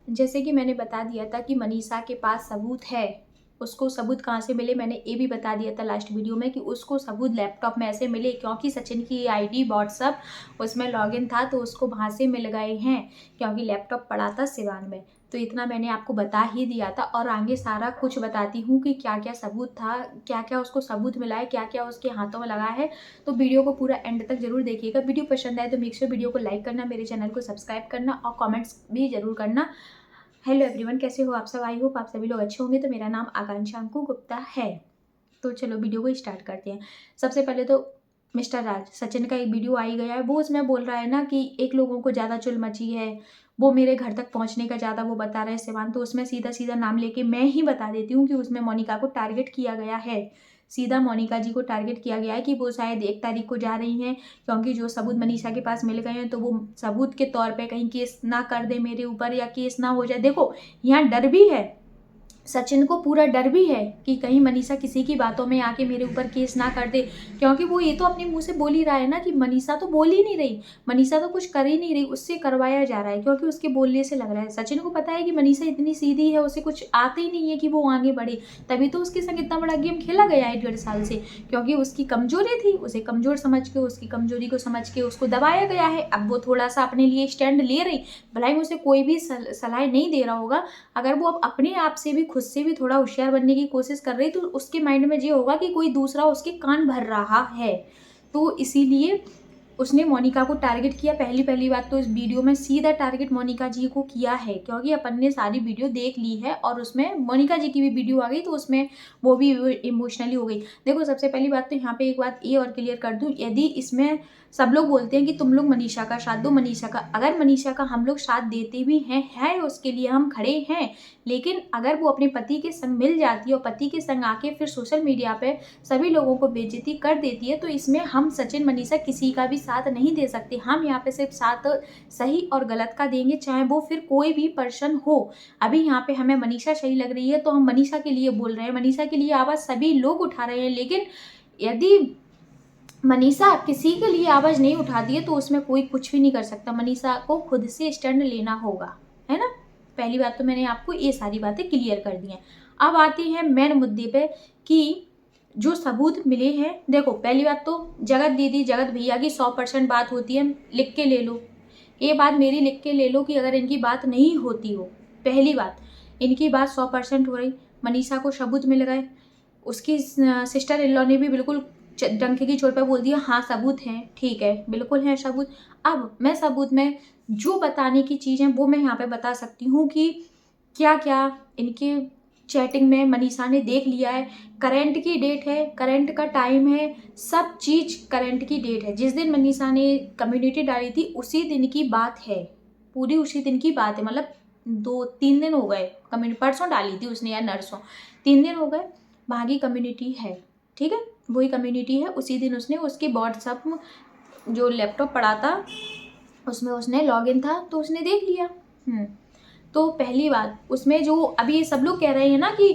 जैसे कि मैंने बता दिया था कि मनीषा के पास सबूत है। उसको सबूत कहाँ से मिले, मैंने ये भी बता दिया था लास्ट वीडियो में कि उसको सबूत लैपटॉप में ऐसे मिले क्योंकि सचिन की आईडी व्हाट्सअप उसमें लॉगिन था, तो उसको वहाँ से मिल गए हैं क्योंकि लैपटॉप पड़ा था सिवान में। तो इतना मैंने आपको बता ही दिया था और आगे सारा कुछ बताती हूँ कि क्या क्या सबूत था, क्या क्या उसको सबूत मिला है, क्या क्या उसके हाथों में लगा है। तो वीडियो को पूरा एंड तक जरूर देखिएगा। वीडियो पसंद आए तो मेक श्योर वीडियो को लाइक करना, मेरे चैनल को सब्सक्राइब करना और कमेंट्स भी जरूर करना। हेलो एवरीवन, कैसे हो आप सब? आई होप आप सभी लोग अच्छे होंगे। तो मेरा नाम आकांक्षा अंकु गुप्ता है। तो चलो वीडियो को स्टार्ट करते हैं। सबसे पहले तो मिस्टर राज, सचिन का एक वीडियो आई गया है, वो उसमें बोल रहा है ना कि एक लोगों को ज़्यादा चुल मची है, वो मेरे घर तक पहुंचने का ज़्यादा वो बता रहे हैं सिवान। तो उसमें सीधा सीधा नाम लेके मैं ही बता देती हूँ कि उसमें मोनिका को टारगेट किया गया है। सीधा मोनिका जी को टारगेट किया गया है कि वो शायद 1 तारीख को जा रही हैं, क्योंकि जो सबूत मनीषा के पास मिल गए हैं तो वो सबूत के तौर पे कहीं केस ना कर दे मेरे ऊपर या केस ना हो जाए। देखो यहाँ डर भी है, सचिन को पूरा डर भी है कि कहीं मनीषा किसी की बातों में आके मेरे ऊपर केस ना कर दे, क्योंकि वो ये तो अपने मुंह से बोल ही रहा है ना कि मनीषा तो बोल ही नहीं रही, मनीषा तो कुछ कर ही नहीं रही, उससे करवाया जा रहा है क्योंकि उसके बोलने से लग रहा है। सचिन को पता है कि मनीषा इतनी सीधी है, उसे कुछ आते ही नहीं है कि वो आगे बढ़े, तभी तो उसके संग इतना बड़ा गेम खेला गया है 1.5 साल से, क्योंकि उसकी कमजोरी थी, उसे कमजोर समझ के, उसकी कमजोरी को समझ के उसको दबाया गया है। अब वो थोड़ा सा अपने लिए स्टैंड ले रही, भलाई मुझे कोई भी सलाह नहीं दे रहा होगा, अगर वो अब अपने आप से भी खुद से भी थोड़ा होशियार बनने की कोशिश कर रही तो उसके माइंड में ये होगा कि कोई दूसरा उसके कान भर रहा है। तो इसीलिए उसने मोनिका को टारगेट किया। पहली बात तो इस वीडियो में सीधा टारगेट मोनिका जी को किया है, क्योंकि अपन ने सारी वीडियो देख ली है और उसमें मोनिका जी की भी वीडियो आ गई तो उसमें वो भी इमोशनली हो गई। देखो सबसे पहली बात तो यहाँ पे एक बात ये और क्लियर कर दूँ, यदि इसमें सब लोग बोलते हैं कि तुम लोग मनीषा का साथ दो, मनीषा का, अगर मनीषा का हम लोग साथ देते भी हैं उसके लिए हम खड़े हैं, लेकिन अगर वो अपने पति के संग मिल जाती है और पति के संग आके फिर सोशल मीडिया पे सभी लोगों को बेइज्जती कर देती है, तो इसमें हम सचिन मनीषा किसी का भी साथ नहीं दे सकते। हम यहाँ पे सिर्फ साथ सही और गलत का देंगे, चाहे वो फिर कोई भी पर्सन हो। अभी यहाँ पे हमें मनीषा सही लग रही है तो हम मनीषा के लिए बोल रहे हैं, मनीषा के लिए आवाज़ सभी लोग उठा रहे हैं, लेकिन यदि मनीषा किसी के लिए आवाज़ नहीं उठाती है तो उसमें कोई कुछ भी नहीं कर सकता। मनीषा को खुद से स्टैंड लेना होगा, है ना। पहली बात तो मैंने आपको ये सारी बातें क्लियर कर दी हैं। अब आती है मेन मुद्दे पे कि जो सबूत मिले हैं। देखो पहली बात तो जगत दीदी, जगत भैया की 100% बात होती है, लिख के ले लो, ये बात मेरी लिख के ले लो कि अगर इनकी बात नहीं होती हो, पहली बात इनकी बात 100% हो रही, मनीषा को सबूत मिल गए, उसकी सिस्टर इन लॉ ने भी बिल्कुल डंके की चोट पे बोल दिया हाँ सबूत हैं, ठीक है बिल्कुल हैं सबूत। अब मैं सबूत में जो बताने की चीज़ है वो मैं यहाँ पे बता सकती हूँ कि क्या क्या इनके चैटिंग में मनीषा ने देख लिया है। करंट की डेट है, करंट का टाइम है, सब चीज़ करंट की डेट है। जिस दिन मनीषा ने कम्युनिटी डाली थी उसी दिन की बात है, पूरी उसी दिन की बात है, मतलब 2-3 दिन हो गए, कम्युनिटी परसों डाली थी उसने या नरसों, 3 दिन हो गए, वहाँ की कम्युनिटी है, ठीक है, वही कम्युनिटी है। उसी दिन उसने उसकी व्हाट्सअप जो लैपटॉप पड़ा था उसमें उसने लॉगिन था तो उसने देख लिया। तो पहली बात उसमें जो अभी ये सब लोग कह रहे हैं ना कि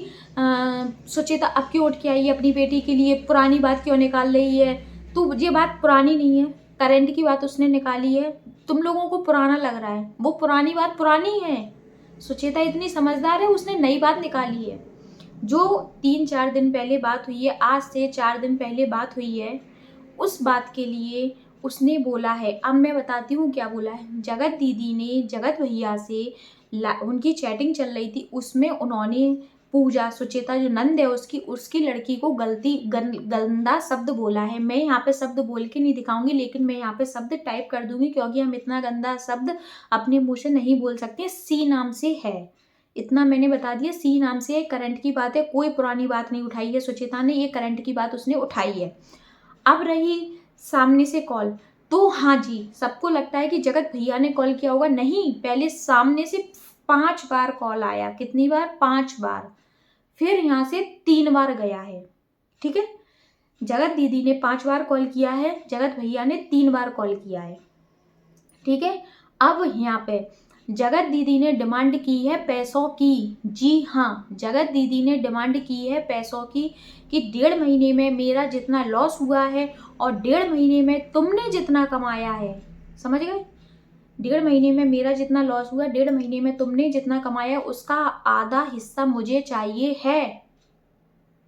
सुचिता अब क्यों उठ के आई है अपनी बेटी के लिए, पुरानी बात क्यों निकाल रही है, तो ये बात पुरानी नहीं है, करंट की बात उसने निकाली है। तुम लोगों को पुराना लग रहा है, वो पुरानी बात पुरानी है। सुचिता इतनी समझदार है, उसने नई बात निकाली है। जो 3-4 दिन पहले बात हुई है, आज से 4 दिन पहले बात हुई है, उस बात के लिए उसने बोला है। अब मैं बताती हूँ क्या बोला है। जगत दीदी ने जगत भैया से उनकी चैटिंग चल रही थी, उसमें उन्होंने पूजा, सुचेता जो नंद है उसकी लड़की को गंदा शब्द बोला है। मैं यहाँ पे शब्द बोल के नहीं दिखाऊंगी, लेकिन मैं यहाँ पे शब्द टाइप कर दूंगी, क्योंकि हम इतना गंदा शब्द अपने मुंह से नहीं बोल सकते। सी नाम से है, इतना मैंने बता दिया, सी नाम से है, करंट की बात है, कोई पुरानी बात नहीं उठाई है सुचिता ने, ये करंट की बात उसने उठाई है। अब रही सामने से कॉल, तो हाँ जी सबको लगता है कि जगत भैया ने कॉल किया होगा, नहीं, पहले सामने से 5 बार कॉल आया। कितनी बार? 5 बार। फिर यहाँ से 3 बार गया है, ठीक है। जगत दीदी ने 5 बार कॉल किया है, जगत भैया ने 3 बार कॉल किया है, ठीक है। अब यहाँ पे जगत दीदी ने डिमांड की है पैसों की, जी हाँ, जगत दीदी ने डिमांड की है पैसों की, कि 1.5 महीने में मेरा जितना लॉस हुआ है और 1.5 महीने में तुमने जितना कमाया है, समझ गए, 1.5 महीने में मेरा जितना लॉस हुआ, 1.5 महीने में तुमने जितना कमाया उसका आधा हिस्सा मुझे चाहिए है।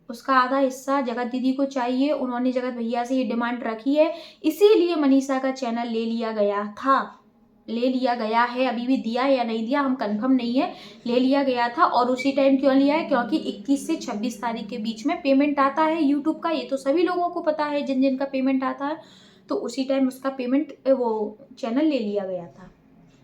उसका आधा हिस्सा जगत दीदी को चाहिए। उन्होंने जगत भैया से ये डिमांड रखी है, इसीलिए मनीषा का चैनल ले लिया गया था, ले लिया गया है। अभी भी दिया या नहीं दिया हम कंफर्म नहीं है, ले लिया गया था। और उसी टाइम क्यों लिया है? क्योंकि 21 से 26 तारीख के बीच में पेमेंट आता है यूट्यूब का, ये तो सभी लोगों को पता है जिन जिन का पेमेंट आता है। तो उसी टाइम उसका पेमेंट वो चैनल ले लिया गया था।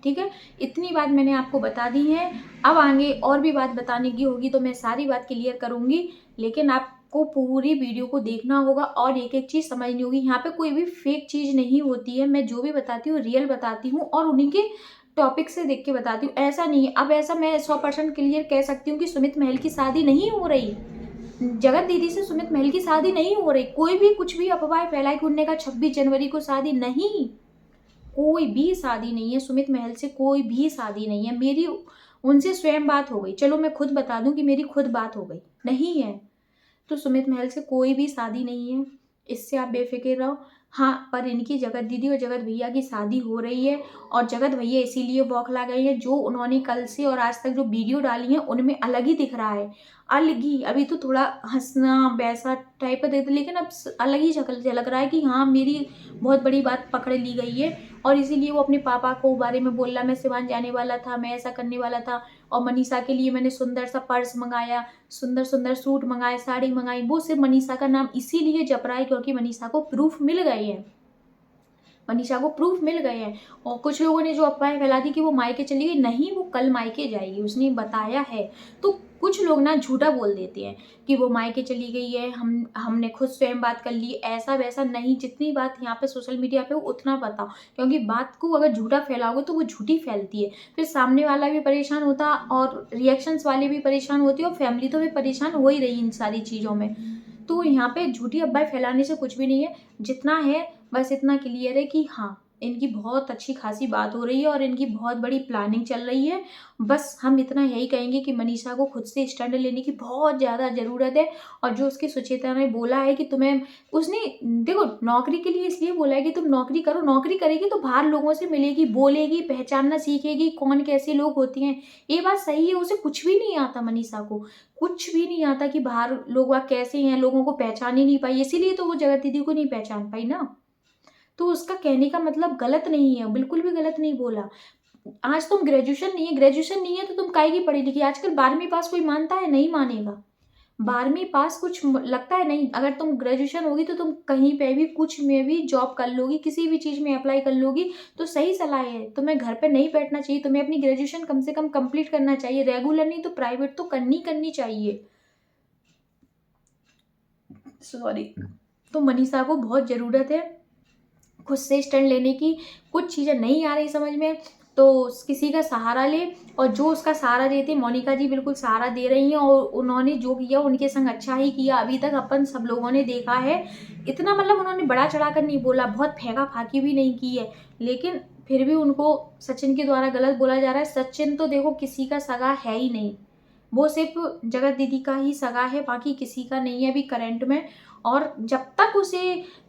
ठीक है, इतनी बात मैंने आपको बता दी है। अब आगे और भी बात बताने की होगी तो मैं सारी बात क्लियर करूंगी, लेकिन आपको पूरी वीडियो को देखना होगा और एक एक चीज़ समझनी होगी। यहाँ पे कोई भी फेक चीज़ नहीं होती है, मैं जो भी बताती हूँ रियल बताती हूँ और उन्हीं के टॉपिक से देख के बताती हूँ। ऐसा नहीं है, अब ऐसा मैं 100% क्लियर कह सकती हूँ कि सुमित महल की शादी नहीं हो रही, जगत दीदी से सुमित महल की शादी नहीं हो रही। कोई भी कुछ भी अफवाह फैलाई कि उनने का 26 जनवरी को शादी, नहीं, कोई भी शादी नहीं है सुमित महल से, कोई भी शादी नहीं है। मेरी उनसे स्वयं बात हो गई, चलो मैं खुद बता दूं कि मेरी खुद बात हो गई, नहीं है। तो सुमित महल से कोई भी शादी नहीं है, इससे आप बेफिक्र रहो। हाँ, पर इनकी जगत दीदी और जगत भैया की शादी हो रही है और जगत भैया इसीलिए बौखला गए हैं। जो उन्होंने कल से और आज तक जो वीडियो डाली है उनमें अलग ही दिख रहा है, अलग ही। अभी तो थोड़ा हंसना वैसा टाइप का देते, लेकिन अब अलग ही शक्ल से लग रहा है कि हाँ मेरी बहुत बड़ी बात पकड़ ली गई है। और इसीलिए वो अपने पापा को बारे में बोल रहा, मैं सिवान जाने वाला था, मैं ऐसा करने वाला था, और मनीषा के लिए मैंने सुंदर सा पर्स मंगाया, सुंदर सुंदर सूट मंगाए, साड़ी मंगाई। वो सिर्फ मनीषा का नाम इसीलिए जप रहा है क्योंकि मनीषा को प्रूफ मिल गए हैं, मनीषा को प्रूफ मिल गए हैं। और कुछ लोगों ने जो अफवाहें फैला दी कि वो मायके चली गई, नहीं, वो कल मायके जाएगी, उसने बताया है। तो कुछ लोग ना झूठा बोल देते हैं कि वो मायके चली गई है, हमने खुद स्वयं बात कर ली, ऐसा वैसा नहीं। जितनी बात यहाँ पे सोशल मीडिया पे उतना बताओ, क्योंकि बात को अगर झूठा फैलाओगे तो वो झूठी फैलती है, फिर सामने वाला भी परेशान होता और रिएक्शंस वाले भी परेशान होती है और फैमिली तो भी परेशान हो ही रही इन सारी चीज़ों में। तो यहाँ पे झूठी अफवाहें फैलाने से कुछ भी नहीं है। जितना है बस इतना क्लियर है कि हाँ, इनकी बहुत अच्छी खासी बात हो रही है और इनकी बहुत बड़ी प्लानिंग चल रही है। बस हम इतना यही कहेंगे कि मनीषा को खुद से स्टैंड लेने की बहुत ज़्यादा ज़रूरत है। और जो उसकी सुचेता ने बोला है कि तुम्हें, उसने देखो नौकरी के लिए इसलिए बोला है कि तुम नौकरी करो, नौकरी करेगी तो बाहर लोगों से मिलेगी, बोलेगी, पहचानना सीखेगी कौन कैसे लोग होती हैं। ये बात सही है, उसे कुछ भी नहीं आता, मनीषा को कुछ भी नहीं आता कि बाहर लोग कैसे हैं, लोगों को पहचान ही नहीं पाई, इसीलिए तो वो जगत दीदी को नहीं पहचान पाई ना। तो उसका कहने का मतलब गलत नहीं है, बिल्कुल भी गलत नहीं बोला। आज तुम ग्रेजुएशन नहीं है, ग्रेजुएशन नहीं है तो तुम काहे की पढ़ी लिखी? आजकल 12वीं पास कोई मानता है? नहीं मानेगा। 12वीं पास कुछ लगता है नहीं, अगर तुम ग्रेजुएशन होगी तो तुम कहीं पे भी कुछ में भी जॉब कर लोगी, किसी भी चीज़ में अप्लाई कर लोगी। तो सही सलाह है, तुम्हें घर पे नहीं बैठना चाहिए, तुम्हें अपनी ग्रेजुएशन कम से कम कंप्लीट करना चाहिए, रेगुलर नहीं तो प्राइवेट तो करनी चाहिए। सॉरी। तो मनीषा को बहुत ज़रूरत है खुद से स्टैंड लेने की। कुछ चीज़ें नहीं आ रही समझ में तो किसी का सहारा ले, और जो उसका सहारा देते, मोनिका जी बिल्कुल सहारा दे रही हैं और उन्होंने जो किया उनके संग अच्छा ही किया अभी तक अपन सब लोगों ने देखा है। इतना मतलब उन्होंने बड़ा चढ़ाकर नहीं बोला, बहुत फेंका फाकी भी नहीं की है, लेकिन फिर भी उनको सचिन के द्वारा गलत बोला जा रहा है। सचिन तो देखो किसी का सगा है ही नहीं, वो सिर्फ जगत दीदी का ही सगा है, बाकी किसी का नहीं है अभी करंट में। और जब तक उसे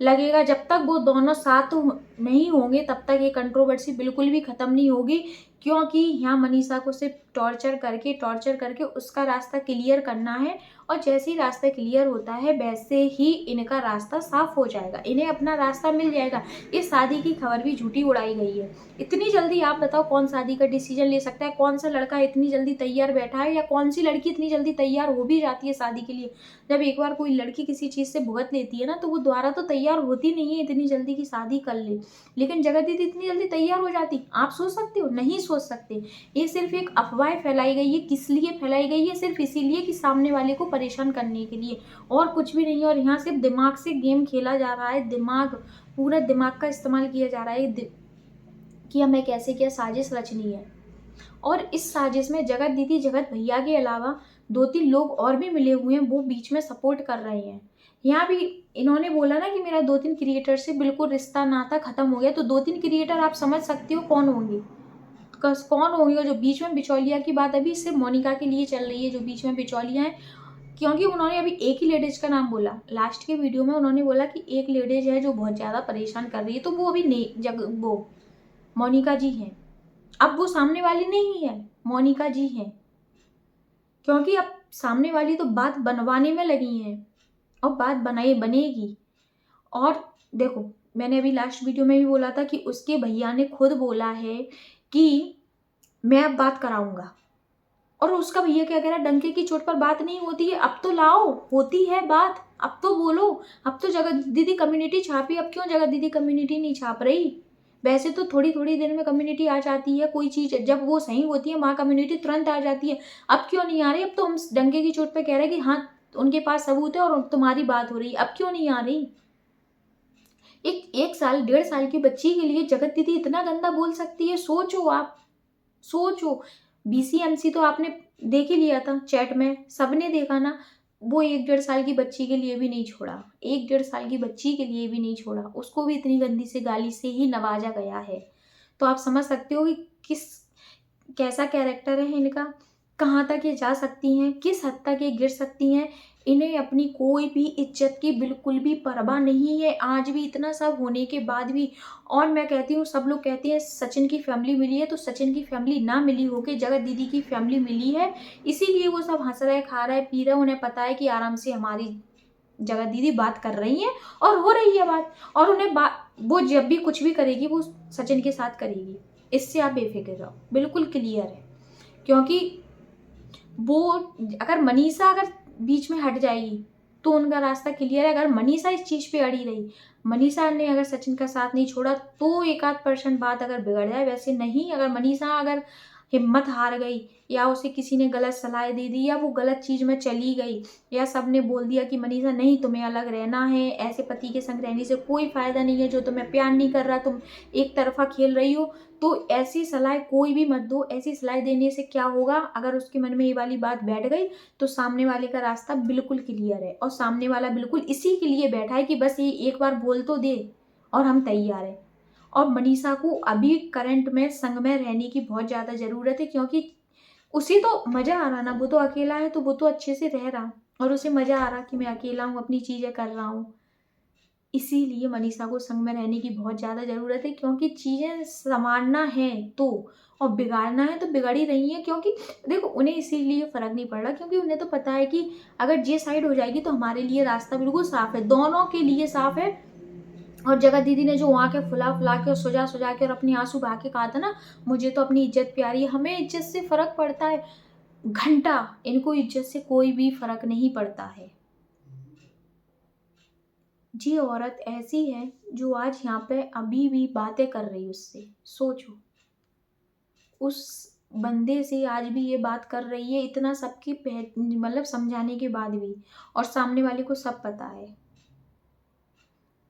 लगेगा, जब तक वो दोनों साथ नहीं होंगे तब तक ये कंट्रोवर्सी बिल्कुल भी ख़त्म नहीं होगी, क्योंकि यहाँ मनीषा को सिर्फ टॉर्चर करके उसका रास्ता क्लियर करना है। और जैसे ही रास्ता क्लियर होता है वैसे ही इनका रास्ता साफ हो जाएगा, इन्हें अपना रास्ता मिल जाएगा। इस शादी की खबर भी झूठी उड़ाई गई है। इतनी जल्दी आप बताओ कौन शादी का डिसीजन ले सकता है? कौन सा लड़का इतनी जल्दी तैयार बैठा है, या कौन सी लड़की इतनी जल्दी तैयार हो भी जाती है शादी के लिए? जब एक बार कोई लड़की किसी चीज़ से भुगत लेती है ना तो वो दोबारा तो तैयार होती नहीं है इतनी जल्दी की शादी कर ले। लेकिन जगत दीदी इतनी जल्दी तैयार हो जाती, आप सोच सकते हो? नहीं सोच सकते। ये सिर्फ एक अफवाह फैलाई गई है। किस लिए फैलाई गई है? सिर्फ इसीलिए कि सामने वाले को परेशान करने के लिए, और कुछ भी नहीं। और यहाँ सिर्फ दिमाग से गेम खेला जा रहा है, दिमाग, पूरा दिमाग का इस्तेमाल किया जा रहा है कि हमें कैसे क्या साजिश रचनी है। और इस साजिश में जगत दीदी, जगत भैया के अलावा 2-3 लोग और भी मिले हुए हैं, वो बीच में सपोर्ट कर रहे हैं। यहाँ भी इन्होंने बोला ना कि मेरा 2-3 क्रिएटर से बिल्कुल रिश्ता नाता खत्म हो गया, तो 2-3 क्रिएटर आप समझ सकते हो कौन होंगे, कौन होंगे? जो बीच में बिचौलिया की बात अभी सिर्फ मोनिका के लिए चल रही है, जो बीच में बिचौलिया है, क्योंकि उन्होंने अभी एक ही लेडीज का नाम बोला लास्ट के वीडियो में। उन्होंने बोला कि एक लेडीज है जो बहुत ज़्यादा परेशान कर रही है, तो वो अभी नहीं, वो मोनिका जी हैं। अब वो सामने वाली नहीं है, मोनिका जी हैं, क्योंकि अब सामने वाली तो बात बनवाने में लगी हैं और बात बनाई बनेगी। और देखो, मैंने अभी लास्ट वीडियो में भी बोला था कि उसके भैया ने खुद बोला है कि मैं अब बात कराऊंगा, और उसका भैया क्या कह रहा है, डंके की चोट पर बात नहीं होती है, अब तो लाओ, होती है बात, अब तो बोलो। अब तो जगत दीदी कम्युनिटी छापी, अब क्यों जगत दीदी कम्युनिटी नहीं छाप रही? वैसे तो थोड़ी थोड़ी देर में कम्युनिटी आ जाती है, कोई चीज जब वो सही होती है माँ कम्युनिटी तुरंत आ जाती है। अब क्यों नहीं आ रही? अब तो हम डंके की चोट पर कह रहे हैं कि हाँ उनके पास सबूत है और तुम्हारी बात हो रही है, अब क्यों नहीं आ रही? एक साल 1.5 साल की बच्ची के लिए जगत दीदी इतना गंदा बोल सकती है? सोचो आप, सोचो। बीसीएमसी तो आपने देख ही लिया था, चैट में सबने देखा ना। वो 1-1.5 साल की बच्ची के लिए भी नहीं छोड़ा, 1-1.5 साल की बच्ची के लिए भी नहीं छोड़ा, उसको भी इतनी गंदी से गाली से ही नवाजा गया है। तो आप समझ सकते हो कि किस कैसा कैरेक्टर है इनका, कहाँ तक ये जा सकती हैं, किस हद तक ये गिर सकती हैं। इन्हें अपनी कोई भी इज्जत की बिल्कुल भी परवाह नहीं है, आज भी इतना सब होने के बाद भी। और मैं कहती हूँ, सब लोग कहते हैं सचिन की फैमिली मिली है, तो सचिन की फैमिली ना मिली होके जगत दीदी की फैमिली मिली है, इसीलिए वो सब हंस रहे, खा रहे, पी रहे। उन्हें पता है कि आराम से हमारी जगत दीदी बात कर रही हैं और हो रही है बात, और उन्हें वो जब भी कुछ भी करेगी वो सचिन के साथ करेगी, इससे आप बेफिक्र रहो, बिल्कुल क्लियर है। क्योंकि वो अगर मनीषा अगर बीच में हट जाएगी तो उनका रास्ता क्लियर है। अगर मनीषा इस चीज पे अड़ी रही, मनीषा ने अगर सचिन का साथ नहीं छोड़ा, तो 1-8% बात अगर बिगड़ जाए, वैसे नहीं। अगर मनीषा अगर हिम्मत हार गई, या उसे किसी ने गलत सलाह दे दी, या वो गलत चीज में चली गई, या सबने बोल दिया कि मनीषा नहीं तुम्हें अलग रहना है, ऐसे पति के संग रहने से कोई फायदा नहीं है, जो तुम्हें प्यार नहीं कर रहा, तुम एक तरफा खेल रही हो, तो ऐसी सलाह कोई भी मत दो। ऐसी सलाह देने से क्या होगा, अगर उसके मन में ये वाली बात बैठ गई तो सामने वाले का रास्ता बिल्कुल क्लियर है, और सामने वाला बिल्कुल इसी के लिए बैठा है कि बस ये एक बार बोल तो दे और हम तैयार हैं। और मनीषा को अभी करंट में संग में रहने की बहुत ज़्यादा ज़रूरत है, क्योंकि उसे तो मज़ा आ रहा ना, वो तो अकेला है तो वो तो अच्छे से रह रहा, और उसे मज़ा आ रहा कि मैं अकेला हूँ, अपनी चीज़ें कर रहा हूँ। इसीलिए मनीषा को संग में रहने की बहुत ज़्यादा ज़रूरत है, क्योंकि चीज़ें संवारना है तो, और बिगाड़ना है तो बिगड़ ही रही है। क्योंकि देखो, उन्हें इसीलिए फ़र्क नहीं पड़ रहा, क्योंकि उन्हें तो पता है कि अगर ये साइड हो जाएगी तो हमारे लिए रास्ता बिल्कुल साफ है, दोनों के लिए साफ है। और जगत दीदी ने जो आंखें फुला फुला के और सुजा सुजा के और अपनी आंसू बहा के कहा था ना, मुझे तो अपनी इज्जत प्यारी है, हमें इज्जत से फ़र्क पड़ता है घंटा, इनको इज्जत से कोई भी फ़र्क नहीं पड़ता है। जी औरत ऐसी है जो आज यहाँ पे अभी भी बातें कर रही है उससे, सोचो। उस बंदे से आज भी ये बात कर रही है, इतना सबकी मतलब समझाने के बाद भी, और सामने वाले को सब पता है।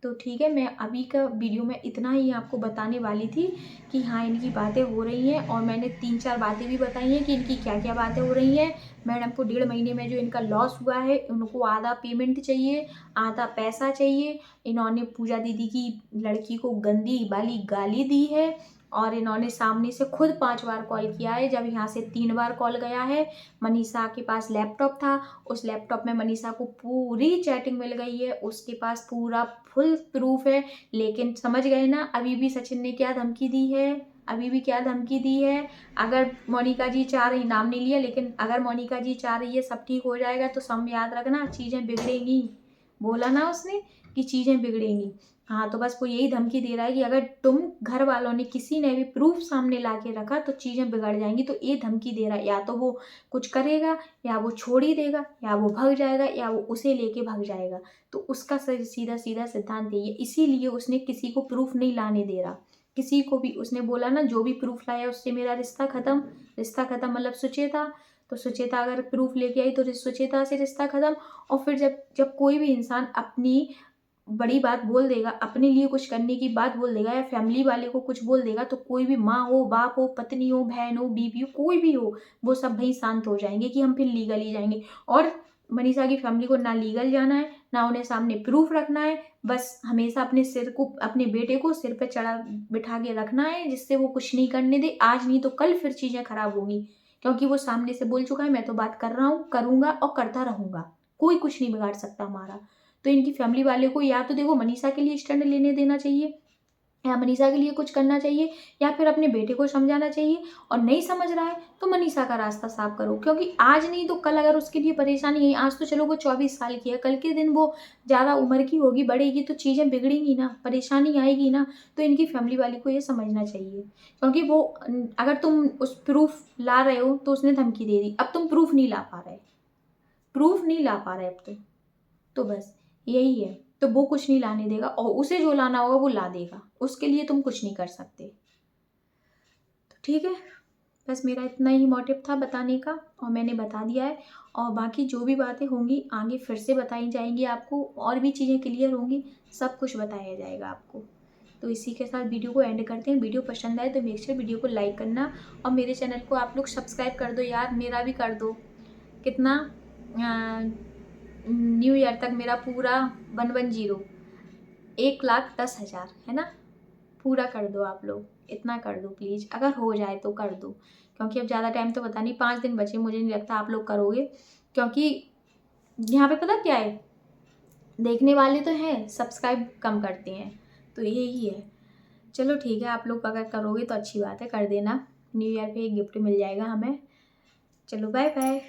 तो ठीक है, मैं अभी का वीडियो में इतना ही आपको बताने वाली थी कि हाँ इनकी बातें हो रही हैं, और मैंने 3-4 बातें भी बताई हैं कि इनकी क्या क्या बातें हो रही हैं। मैडम को 1.5 महीने में जो इनका लॉस हुआ है, उनको आधा पेमेंट चाहिए, आधा पैसा चाहिए। इन्होंने पूजा दीदी की लड़की को गंदी वाली गाली दी है, और इन्होंने सामने से खुद 5 बार कॉल किया है, जब यहाँ से 3 बार कॉल गया है। मनीषा के पास लैपटॉप था, उस लैपटॉप में मनीषा को पूरी चैटिंग मिल गई है, उसके पास पूरा फुल प्रूफ है। लेकिन समझ गए ना, अभी भी सचिन ने क्या धमकी दी है, अभी भी क्या धमकी दी है। अगर मोनिका जी चाह रही, नाम नहीं लिया, लेकिन अगर मोनिका जी चाह रही है सब ठीक हो जाएगा, तो सब याद रखना चीज़ें बिगड़ेंगी। बोला ना उसने कि चीज़ें बिगड़ेंगी। हाँ, तो बस वो यही धमकी दे रहा है कि अगर तुम घर वालों ने किसी ने भी प्रूफ सामने ला के रखा तो चीज़ें बिगड़ जाएंगी। तो ये धमकी दे रहा है, या तो वो कुछ करेगा, या वो छोड़ ही देगा, या वो भाग जाएगा, या वो उसे लेके भाग जाएगा। तो उसका सीधा सीधा सिद्धांत यही है, इसीलिए उसने किसी को प्रूफ नहीं लाने दे रहा। किसी को भी उसने बोला ना, जो भी प्रूफ लाया उससे मेरा रिश्ता खत्म। रिश्ता खत्म मतलब सुचेता, तो सुचेता अगर प्रूफ लेके आई तो सुचेता से रिश्ता खत्म। और फिर जब जब कोई भी इंसान अपनी बड़ी बात बोल देगा, अपने लिए कुछ करने की बात बोल देगा, या फैमिली वाले को कुछ बोल देगा, तो कोई भी माँ हो, बाप हो, पत्नी हो, बहन हो, बीवी हो, कोई भी हो, वो सब भाई शांत हो जाएंगे कि हम फिर लीगली जाएंगे। और मनीषा की फैमिली को ना लीगल जाना है, ना उन्हें सामने प्रूफ रखना है, बस हमेशा अपने सिर को, अपने बेटे को सिर पे चढ़ा बिठा के रखना है, जिससे वो कुछ नहीं करने दे। आज नहीं तो कल फिर चीज़ें खराब होंगी, क्योंकि वो सामने से बोल चुका है, मैं तो बात कर रहा हूँ, करूँगा और करता रहूँगा, कोई कुछ नहीं बिगाड़ सकता हमारा। तो इनकी फैमिली वाले को या तो देखो मनीषा के लिए स्टैंड लेने देना चाहिए, या मनीषा के लिए कुछ करना चाहिए, या फिर अपने बेटे को समझाना चाहिए। और नहीं समझ रहा है तो मनीषा का रास्ता साफ करो, क्योंकि आज नहीं तो कल अगर उसके लिए परेशानी है, आज तो चलो वो 24 साल की है, कल के दिन वो ज़्यादा उम्र की होगी, बढ़ेगी तो चीज़ें बिगड़ेंगी ना, परेशानी आएगी ना। तो इनकी फैमिली वाली को ये समझना चाहिए, क्योंकि वो अगर तुम उस प्रूफ ला रहे हो तो उसने धमकी दे दी, अब तुम प्रूफ नहीं ला पा रहे, प्रूफ नहीं ला पा रहे अब तुम, तो बस यही है। तो वो कुछ नहीं लाने देगा, और उसे जो लाना होगा वो ला देगा, उसके लिए तुम कुछ नहीं कर सकते। तो ठीक है, बस मेरा इतना ही मोटिव था बताने का, और मैंने बता दिया है। और बाकी जो भी बातें होंगी आगे फिर से बताई जाएंगी आपको, और भी चीज़ें क्लियर होंगी, सब कुछ बताया जाएगा आपको। तो इसी के साथ वीडियो को एंड करते हैं। वीडियो पसंद आए तो मेक श्योर वीडियो को लाइक करना, और मेरे चैनल को आप लोग सब्सक्राइब कर दो यार, मेरा भी कर दो। कितना न्यू ईयर तक मेरा पूरा 110 1,10,000 है ना, पूरा कर दो आप लोग, इतना कर दो प्लीज़, अगर हो जाए तो कर दो, क्योंकि अब ज़्यादा टाइम तो पता नहीं, 5 दिन बचे, मुझे नहीं लगता आप लोग करोगे, क्योंकि यहाँ पे पता क्या है, देखने वाले तो हैं, सब्सक्राइब कम करते हैं, तो यही है। चलो ठीक है, आप लोग अगर करोगे तो अच्छी बात है, कर देना, न्यू ईयर पे एक गिफ्ट मिल जाएगा हमें। चलो बाय बाय।